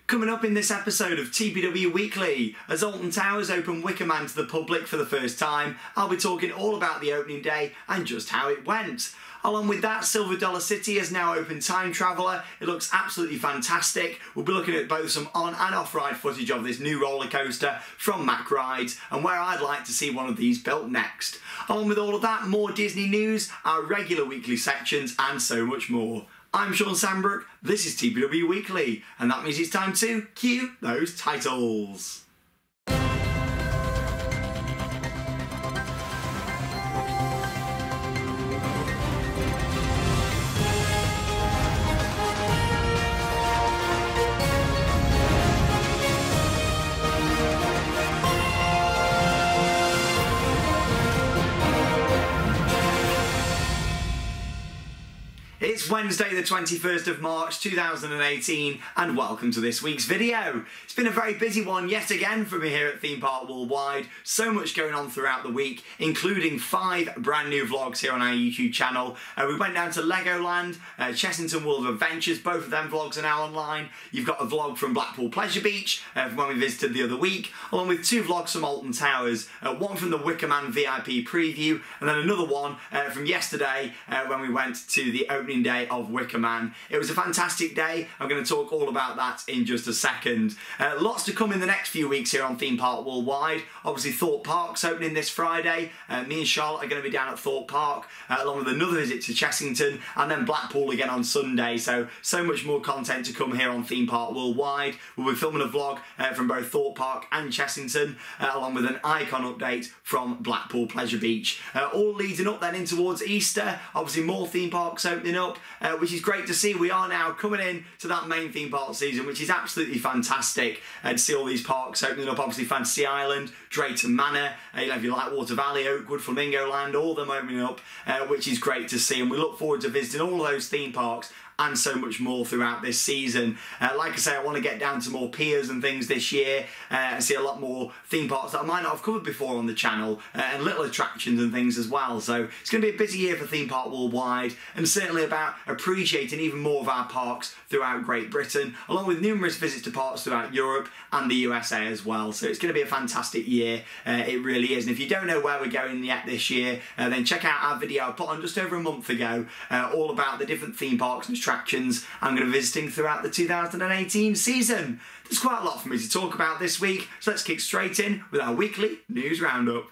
Coming up in this episode of TPW Weekly, as Alton Towers open Wicker Man to the public for the first time, I'll be talking all about the opening day and just how it went. Along with that, Silver Dollar City has now opened Time Traveller. It looks absolutely fantastic. We'll be looking at both some on and off-ride footage of this new roller coaster from Mack Rides and where I'd like to see one of these built next. Along with all of that, more Disney news, our regular weekly sections and so much more. I'm Sean Sandbrook, this is TPW Weekly, and that means it's time to cue those titles. It's Wednesday the 21st of March 2018 and welcome to this week's video. It's been a very busy one yet again for me here at Theme Park Worldwide. So much going on throughout the week, including 5 brand new vlogs here on our YouTube channel. We went down to Legoland, Chessington World of Adventures, both of them vlogs are now online. You've got a vlog from Blackpool Pleasure Beach from when we visited the other week, along with 2 vlogs from Alton Towers, one from the Wicker Man VIP preview and then another one from yesterday when we went to the opening day of Wicker Man. It was a fantastic day. I'm going to talk all about that in just a second. Lots to come in the next few weeks here on Theme Park Worldwide. Obviously Thorpe Park's opening this Friday. Me and Charlotte are going to be down at Thorpe Park along with another visit to Chessington and then Blackpool again on Sunday. So much more content to come here on Theme Park Worldwide. We'll be filming a vlog from both Thorpe Park and Chessington along with an icon update from Blackpool Pleasure Beach. All leading up then in towards Easter. Obviously more theme parks opening up, which is great to see. We are now coming in to that main theme park season, which is absolutely fantastic to see all these parks opening up. Obviously Fantasy Island, Drayton Manor, if you like Water Valley, Oakwood, Flamingo Land, all of them opening up, which is great to see, and we look forward to visiting all of those theme parks and so much more throughout this season. Like I say, I want to get down to more piers and things this year and see a lot more theme parks that I might not have covered before on the channel and little attractions and things as well. So it's going to be a busy year for Theme Park Worldwide and certainly about appreciating even more of our parks throughout Great Britain, along with numerous visits to parks throughout Europe and the USA as well. So it's going to be a fantastic year, it really is. And if you don't know where we're going yet this year, then check out our video I put on just over a month ago, all about the different theme parks and attractions I'm going to be visiting throughout the 2018 season. There's quite a lot for me to talk about this week, so let's kick straight in with our weekly news roundup.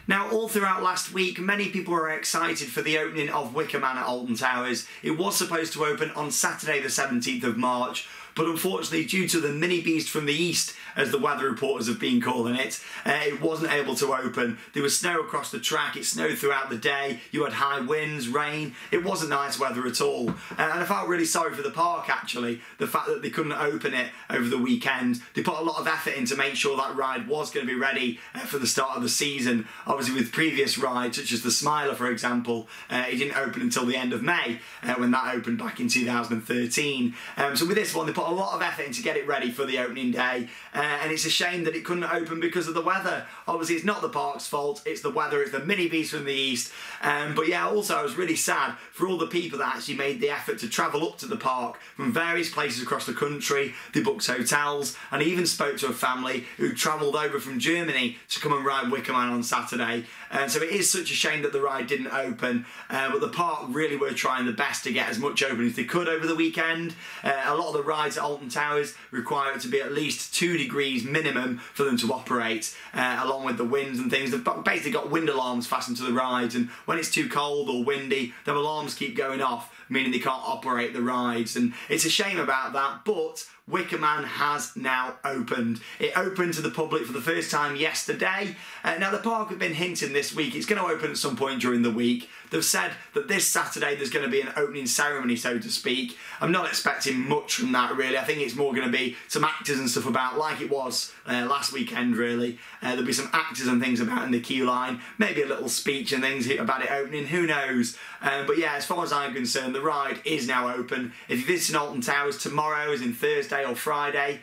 Now, all throughout last week, many people were excited for the opening of Wicker Man at Alton Towers. It was supposed to open on Saturday the 17th of March, but unfortunately, due to the mini beast from the east, as the weather reporters have been calling it, it wasn't able to open. There was snow across the track, it snowed throughout the day, you had high winds, rain, it wasn't nice weather at all. And I felt really sorry for the park actually, the fact that they couldn't open it over the weekend. They put a lot of effort in to make sure that ride was going to be ready for the start of the season. Obviously with previous rides, such as the Smiler for example, it didn't open until the end of May, when that opened back in 2013. So with this one, they put a lot of effort in to get it ready for the opening day, and it's a shame that it couldn't open because of the weather. Obviously it's not the park's fault, it's the weather, it's the mini beast from the east. But yeah, also I was really sad for all the people that actually made the effort to travel up to the park from various places across the country. They booked hotels, and I even spoke to a family who travelled over from Germany to come and ride Wicker Man on Saturday. So it is such a shame that the ride didn't open, but the park really were trying the best to get as much open as they could over the weekend. A lot of the rides at Alton Towers require it to be at least 2 degrees minimum for them to operate, along with the winds and things. They've basically got wind alarms fastened to the rides, and when it's too cold or windy, the alarms keep going off, meaning they can't operate the rides, and it's a shame about that, but Wicker Man has now opened. It opened to the public for the first time yesterday. Now the park have been hinting this week it's going to open at some point during the week. They've said that this Saturday there's going to be an opening ceremony, so to speak. I'm not expecting much from that really. I think it's more going to be some actors and stuff about, like it was last weekend really. There'll be some actors and things about in the queue line, maybe a little speech and things about it opening, who knows. But yeah, as far as I'm concerned, the ride is now open. If you're visiting Alton Towers tomorrow, as in Thursday or Friday,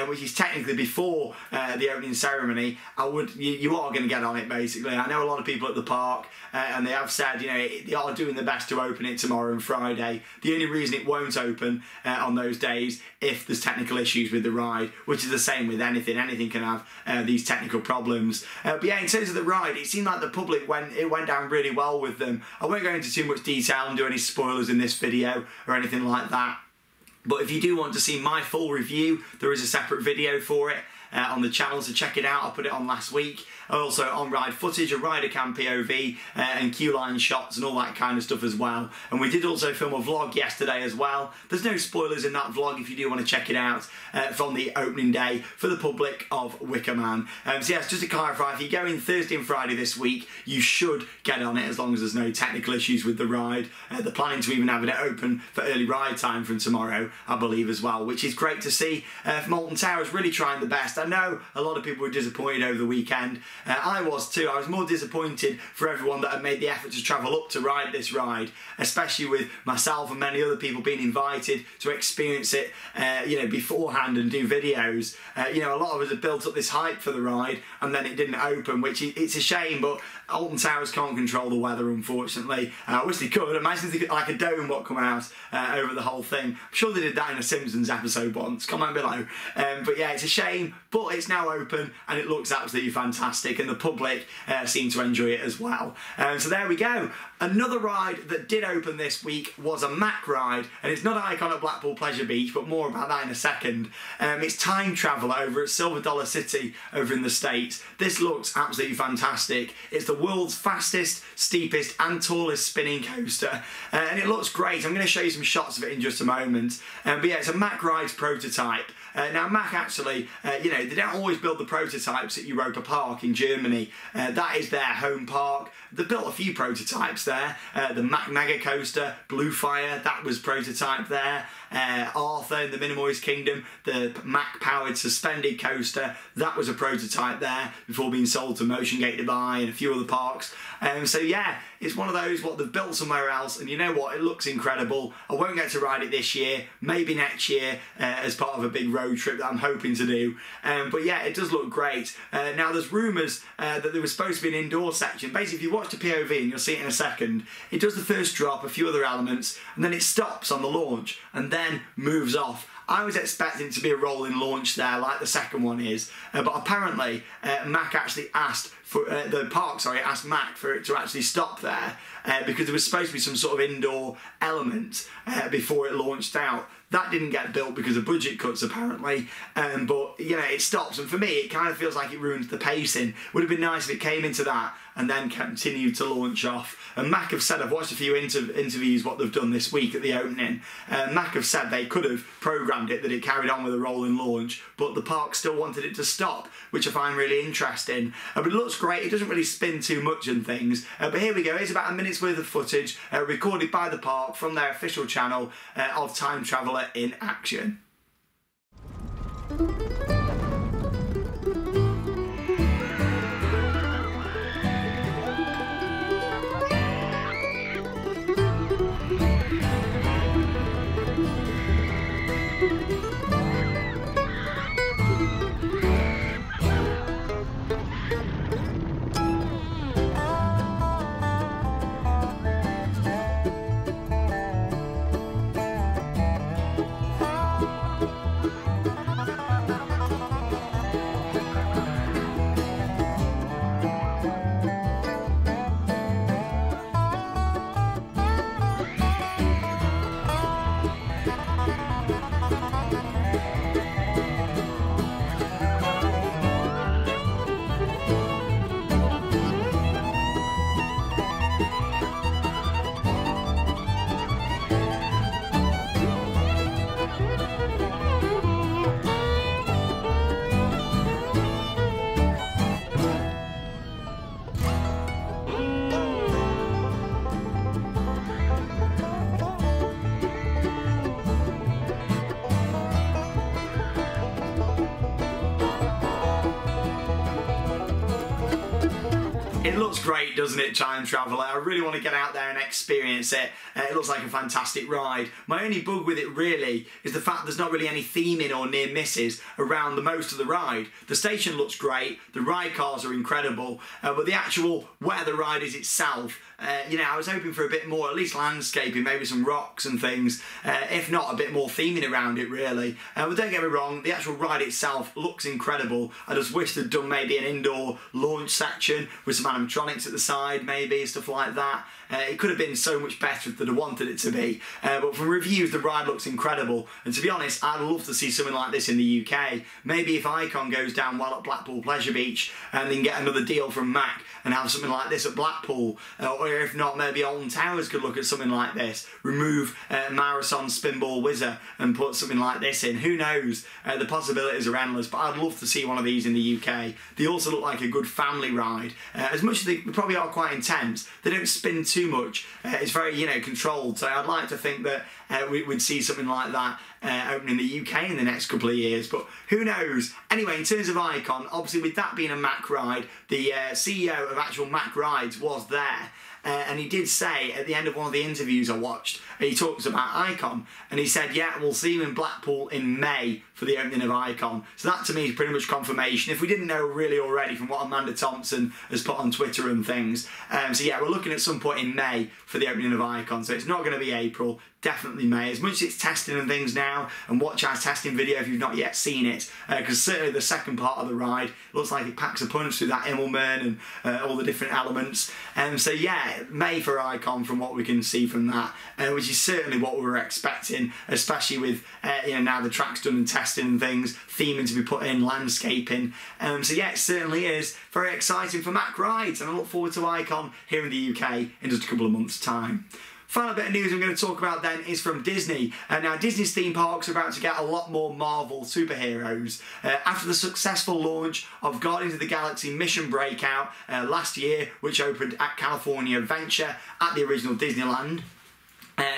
which is technically before the opening ceremony, you are going to get on it basically. I know a lot of people at the park and they have said, they are doing their best to open it tomorrow and Friday. The only reason it won't open on those days if there's technical issues with the ride, which is the same with anything. Anything can have these technical problems. But yeah, in terms of the ride, it seemed like the public went down really well with them. I won't go into too much detail and do any spoilers in this video or anything like that. But if you do want to see my full review, there is a separate video for it on the channel, so check it out. I put it on last week. Also on-ride footage, a rider cam POV, and queue-line shots and all that kind of stuff as well. And we did also film a vlog yesterday as well. There's no spoilers in that vlog if you do want to check it out from the opening day for the public of Wicker Man. So yes, just to clarify, if you go in Thursday and Friday this week, you should get on it as long as there's no technical issues with the ride. They're planning to even have it open for early ride time from tomorrow, I believe, as well, which is great to see from Alton Towers, really trying the best. I know a lot of people were disappointed over the weekend. I was too. I was more disappointed for everyone that had made the effort to travel up to ride this ride, especially with myself and many other people being invited to experience it, beforehand and do videos. A lot of us had built up this hype for the ride and then it didn't open, which it's a shame, but Alton Towers can't control the weather, unfortunately. I wish they could. Imagine if they could, like a dome what come out over the whole thing. I'm sure they did that in a Simpsons episode once. Comment below. But yeah, it's a shame, but it's now open and it looks absolutely fantastic, and the public seem to enjoy it as well. So there we go. Another ride that did open this week was a Mack ride, and it's not Icon at Blackpool Pleasure Beach, but more about that in a second. It's Time Traveller over at Silver Dollar City over in the States. This looks absolutely fantastic. It's the world's fastest, steepest and tallest spinning coaster, and it looks great. I'm going to show you some shots of it in just a moment. But yeah, it's a Mack Rides prototype. Now Mack actually, they don't always build the prototypes at Europa Park in Germany. That is their home park. They built a few prototypes there. The Mack Mega Coaster, Blue Fire, that was prototype there. Arthur in the Minimoys Kingdom, the Mack powered suspended coaster, that was a prototype there before being sold to Motion Gate Dubai and a few other parks. So yeah, it's one of those what they've built somewhere else, and you know what, it looks incredible. I won't get to ride it this year, maybe next year as part of a big road trip that I'm hoping to do. But yeah, it does look great. Now there's rumours that there was supposed to be an indoor section. Basically, if you watch the POV, and you'll see it in a second, it does the first drop, a few other elements, and then it stops on the launch and then moves off. I was expecting it to be a rolling launch there like the second one is, but apparently Mack actually asked for asked Mack for it to actually stop there because there was supposed to be some sort of indoor element before it launched out. That didn't get built because of budget cuts apparently, but it stops, and for me it kind of feels like it ruins the pacing. Would have been nice if it came into that and then continued to launch off. And Mack have said, I've watched a few interviews what they've done this week at the opening, Mack have said they could have programmed it that it carried on with a rolling launch, but the park still wanted it to stop, which I find really interesting. But it looks great, it doesn't really spin too much and things, but here we go. Here's about a minute's worth of footage recorded by the park from their official channel of Time Traveller in action. It looks great, doesn't it, Time Traveller? I really want to get out there and experience it. It looks like a fantastic ride. My only bug with it really is the fact there's not really any theming or near misses around the most of the ride. The station looks great, the ride cars are incredible, but the actual where the ride is itself, you know, I was hoping for a bit more, at least landscaping, maybe some rocks and things, if not a bit more theming around it really. But don't get me wrong, the actual ride itself looks incredible. I just wish they'd done maybe an indoor launch section with some animatronics at the side, maybe, stuff like that. It could have been so much better if they'd have wanted it to be. But from reviews, the ride looks incredible. And to be honest, I'd love to see something like this in the UK. Maybe if Icon goes down well at Blackpool Pleasure Beach and then get another deal from Mack and have something like this at Blackpool. Or if not, maybe Alton Towers could look at something like this. Remove Marathon Spinball Whizzer and put something like this in. Who knows? The possibilities are endless, but I'd love to see one of these in the UK. They also look like a good family ride. As much as they probably are quite intense, they don't spin too much. It's very, you know, controlled. So I'd like to think that we'd see something like that opening in the UK in the next couple of years, but who knows? Anyway, in terms of Icon, obviously with that being a Mack ride, the CEO of actual Mack Rides was there. And he did say at the end of one of the interviews I watched, he talks about Icon, and he said, yeah, we'll see you in Blackpool in May for the opening of Icon. So that to me is pretty much confirmation, if we didn't know really already from what Amanda Thompson has put on Twitter and things. So yeah, we're looking at some point in May for the opening of Icon, so it's not going to be April, definitely May. As much as it's testing and things now, and watch our testing video if you've not yet seen it, because certainly the second part of the ride looks like it packs a punch through that Immelman and all the different elements. So yeah, May for Icon from what we can see from that, which is certainly what we were expecting, especially with you know, now the track's done and testing and things, theming to be put in, landscaping. So yeah, it certainly is very exciting for Mack Rides, and I look forward to Icon here in the UK in just a couple of months' time. Final bit of news I'm going to talk about then is from Disney. Now Disney's theme parks are about to get a lot more Marvel superheroes. After the successful launch of Guardians of the Galaxy Mission Breakout last year, which opened at California Adventure at the original Disneyland,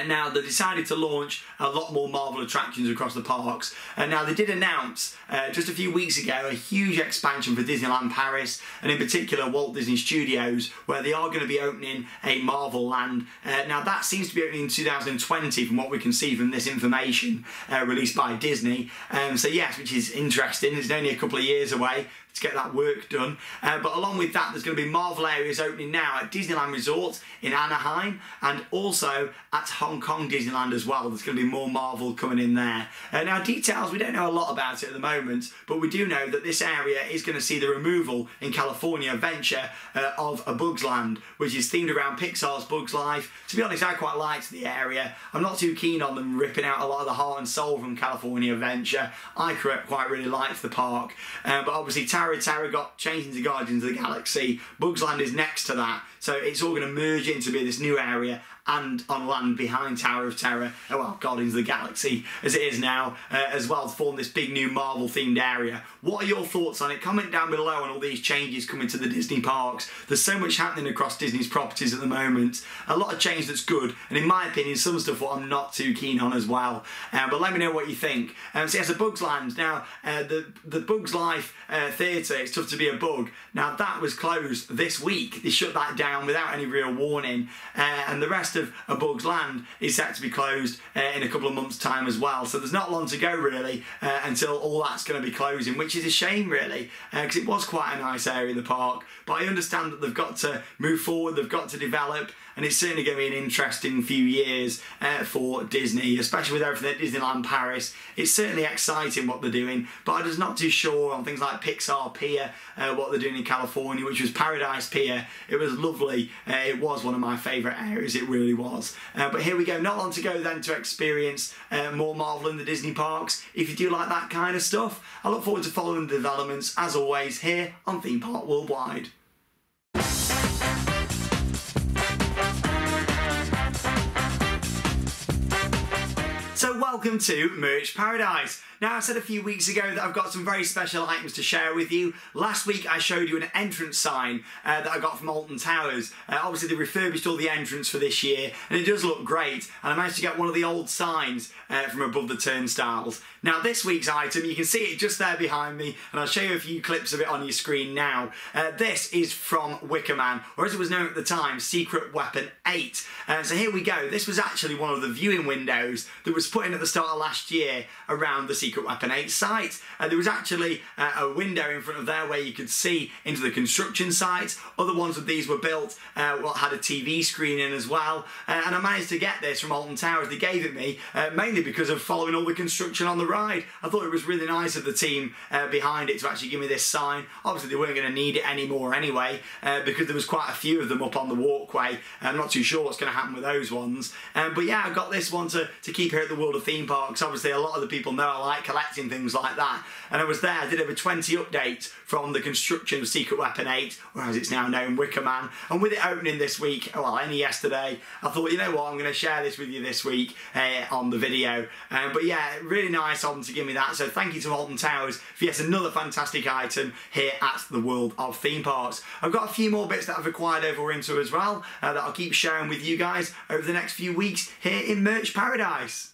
now they decided to launch a lot more Marvel attractions across the parks. Now they did announce just a few weeks ago a huge expansion for Disneyland Paris, and in particular Walt Disney Studios, where they are going to be opening a Marvel land. Now that seems to be opening in 2020 from what we can see from this information released by Disney. So yes, which is interesting. It's only a couple of years away to get that work done. But along with that, there's going to be Marvel areas opening now at Disneyland Resort in Anaheim, and also at Hong Kong Disneyland as well. There's going to be more Marvel coming in there. Now details, we don't know a lot about it at the moment, but we do know that this area is going to see the removal in California Adventure of a Bugs Land, which is themed around Pixar's Bugs Life. To be honest, I quite liked the area. I'm not too keen on them ripping out a lot of the heart and soul from California Adventure. I quite really liked the park, but obviously Terra got changed into Guardians of the Galaxy. Bugs Land is next to that, so it's all going to merge into be this new area and on land behind Tower of Terror, oh well, Guardians of the Galaxy as it is now, as well, to form this big new Marvel themed area. What are your thoughts on it? Comment down below on all these changes coming to the Disney parks. There's so much happening across Disney's properties at the moment. A lot of change that's good, and in my opinion some stuff what I'm not too keen on as well. But let me know what you think. So yes, a Bugs Land. Now the Bugs Life Theatre, it's tough to be a bug. Now that was closed this week. They shut that down without any real warning, and the rest of A Bugs Land is set to be closed in a couple of months' time as well. So there's not long to go really until all that's going to be closing, which is a shame really, because it was quite a nice area of the park. But I understand that they've got to move forward, they've got to develop, and it's certainly going to be an interesting few years for Disney, especially with everything at Disneyland Paris. It's certainly exciting what they're doing, but I'm just not too sure on things like Pixar Pier, what they're doing in California, which was Paradise Pier. It was lovely. It was one of my favourite areas, it really was. But here we go, not long to go then to experience more Marvel in the Disney parks. If you do like that kind of stuff, I look forward to following the developments, as always, here on Theme Park Worldwide. So welcome to Merch Paradise. Now, I said a few weeks ago that I've got some very special items to share with you. Last week I showed you an entrance sign that I got from Alton Towers. Obviously they refurbished all the entrance for this year and it does look great, and I managed to get one of the old signs from above the turnstiles. Now this week's item, you can see it just there behind me, and I'll show you a few clips of it on your screen now. This is from Wicker Man, or as it was known at the time, Secret Weapon 8. So here we go. This was actually one of the viewing windows that was put in at the start of last year around the Secret Weapon 8 site. There was actually a window in front of there where you could see into the construction site. Other ones of these were built, had a TV screen in as well. And I managed to get this from Alton Towers. They gave it me mainly because of following all the construction on the ride. I thought it was really nice of the team behind it to actually give me this sign. Obviously they weren't going to need it anymore anyway, because there was quite a few of them up on the walkway. I'm not too sure what's going to happen with those ones. But yeah, I got this one to keep here at the World of Theme Parks. Obviously a lot of the people know I like collecting things like that. And I was there, I did over 20 updates from the construction of Secret Weapon 8, or as it's now known, Wicker Man. And with it opening this week, well, only yesterday, I thought, you know what, I'm going to share this with you this week on the video. But yeah, really nice of them to give me that. So thank you to Alton Towers for yet another fantastic item here at the World of Theme Parks. I've got a few more bits that I've acquired over winter as well that I'll keep sharing with you guys over the next few weeks here in Merch Paradise.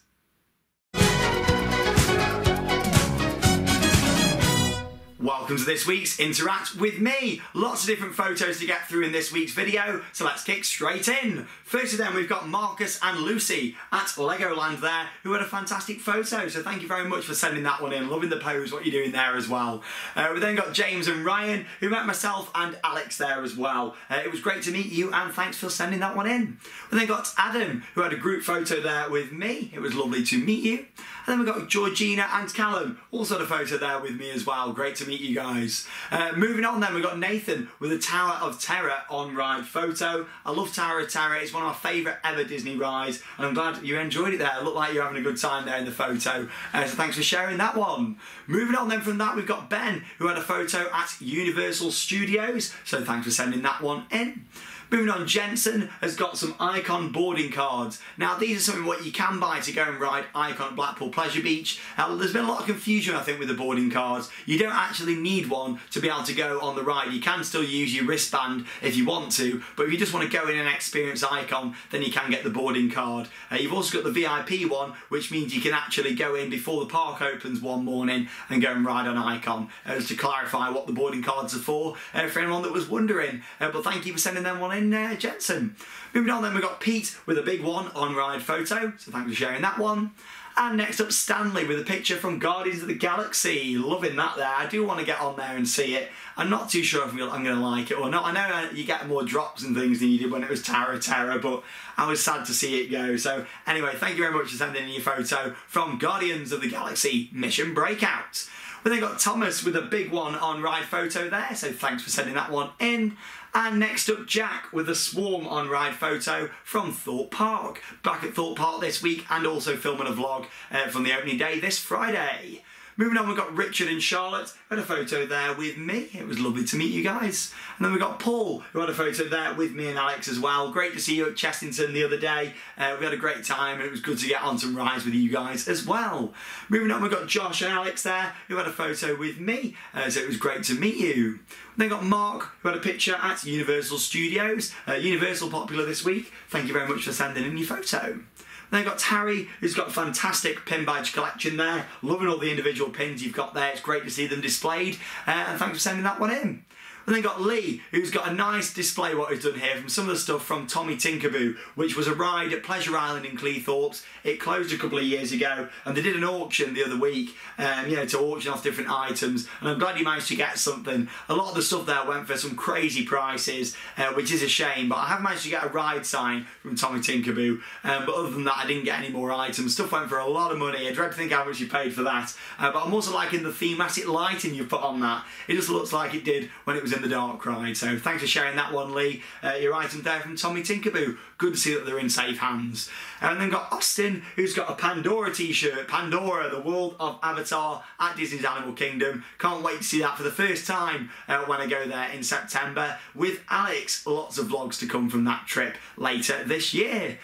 Welcome to this week's Interact With Me. Lots of different photos to get through in this week's video, so let's kick straight in. First of them, we've got Marcus and Lucy at Legoland there, who had a fantastic photo, so thank you very much for sending that one in. Loving the pose, what you're doing there as well. We then got James and Ryan, who met myself and Alex there as well. It was great to meet you, and thanks for sending that one in. We then got Adam, who had a group photo there with me. It was lovely to meet you. And then we've got Georgina and Callum, also had a photo there with me as well. Great to meet you guys. Moving on then, we've got Nathan with a Tower of Terror on-ride photo. I love Tower of Terror. It's one of my favourite ever Disney rides, and I'm glad you enjoyed it there. It looked like you're having a good time there in the photo. So thanks for sharing that one. Moving on then from that, we've got Ben, who had a photo at Universal Studios. So thanks for sending that one in. Moving on, Jensen has got some Icon boarding cards. Now these are something what you can buy to go and ride Icon at Blackpool Pleasure Beach. There's been a lot of confusion I think with the boarding cards. You don't actually need one to be able to go on the ride. You can still use your wristband if you want to, but if you just want to go in and experience Icon, then you can get the boarding card. You've also got the VIP one, which means you can actually go in before the park opens one morning and go and ride on Icon. Just to clarify what the boarding cards are for anyone that was wondering. But thank you for sending them one in, Jensen. Moving on then, we've got Pete with a big one on-ride photo, so thanks for sharing that one. And next up, Stanley with a picture from Guardians of the Galaxy. Loving that there. I do want to get on there and see it. I'm not too sure if I'm going to like it or not. I know you get more drops and things than you did when it was Tower of Terror, but I was sad to see it go. So anyway, thank you very much for sending in your photo from Guardians of the Galaxy Mission Breakout. We then got Thomas with a big one on-ride photo there, so thanks for sending that one in. And next up, Jack with a swarm on-ride photo from Thorpe Park. Back at Thorpe Park this week, and also filming a vlog from the opening day this Friday. Moving on, we've got Richard and Charlotte, who had a photo there with me. It was lovely to meet you guys. And then we've got Paul, who had a photo there with me and Alex as well. Great to see you at Chestington the other day. We had a great time, and it was good to get on some rides with you guys as well. Moving on, we've got Josh and Alex there, who had a photo with me. So it was great to meet you. Then got Mark, who had a picture at Universal Studios. Universal popular this week. Thank you very much for sending in your photo. Then got Harry, who's got a fantastic pin badge collection there. Loving all the individual pins you've got there. It's great to see them displayed. And thanks for sending that one in. And then got Lee, who's got a nice display what he's done here from some of the stuff from Tommy Tinkerboo, which was a ride at Pleasure Island in Cleethorpes. It closed a couple of years ago, and they did an auction the other week, to auction off different items. And I'm glad you managed to get something. A lot of the stuff there went for some crazy prices, which is a shame. But I have managed to get a ride sign from Tommy Tinkerboo. But other than that, I didn't get any more items. Stuff went for a lot of money. I dread to think how much you paid for that. But I'm also liking the thematic lighting you've put on that. It just looks like it did when it was in the dark ride. So thanks for sharing that one, Lee. Your item there from Tommy Tinkerboo. Good to see that they're in safe hands. And then got Austin, who's got a Pandora t-shirt. Pandora, the world of Avatar at Disney's Animal Kingdom. Can't wait to see that for the first time when I go there in September with Alex. Lots of vlogs to come from that trip later this year.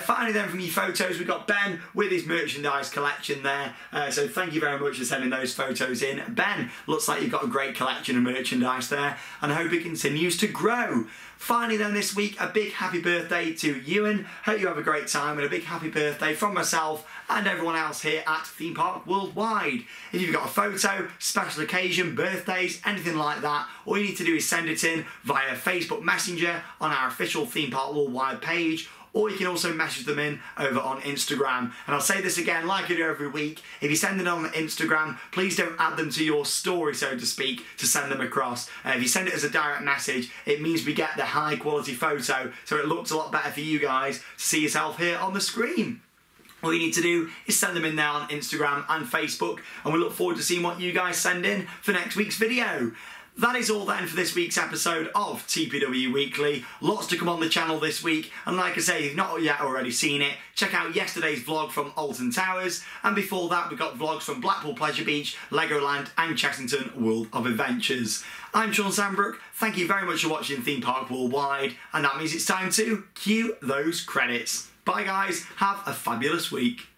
Finally then from your photos, we've got Ben with his merchandise collection there. So thank you very much for sending those photos in. Ben, looks like you've got a great collection of merchandise there, and I hope it continues to grow. Finally then this week, a big happy birthday to Ewan. Hope you have a great time, and a big happy birthday from myself and everyone else here at Theme Park Worldwide. If you've got a photo, special occasion, birthdays, anything like that, all you need to do is send it in via Facebook Messenger on our official Theme Park Worldwide page, or you can also message them in over on Instagram. And I'll say this again, like I do every week, if you send it on Instagram, please don't add them to your story, so to speak, to send them across. If you send it as a direct message, it means we get the high quality photo, so it looks a lot better for you guys to see yourself here on the screen. All you need to do is send them in now on Instagram and Facebook, and we look forward to seeing what you guys send in for next week's video. That is all then for this week's episode of TPW Weekly. Lots to come on the channel this week, and like I say, if you've not yet already seen it, check out yesterday's vlog from Alton Towers, and before that we got vlogs from Blackpool Pleasure Beach, Legoland and Chessington World of Adventures. I'm Sean Sandbrook, thank you very much for watching Theme Park Worldwide, and that means it's time to cue those credits. Bye guys, have a fabulous week.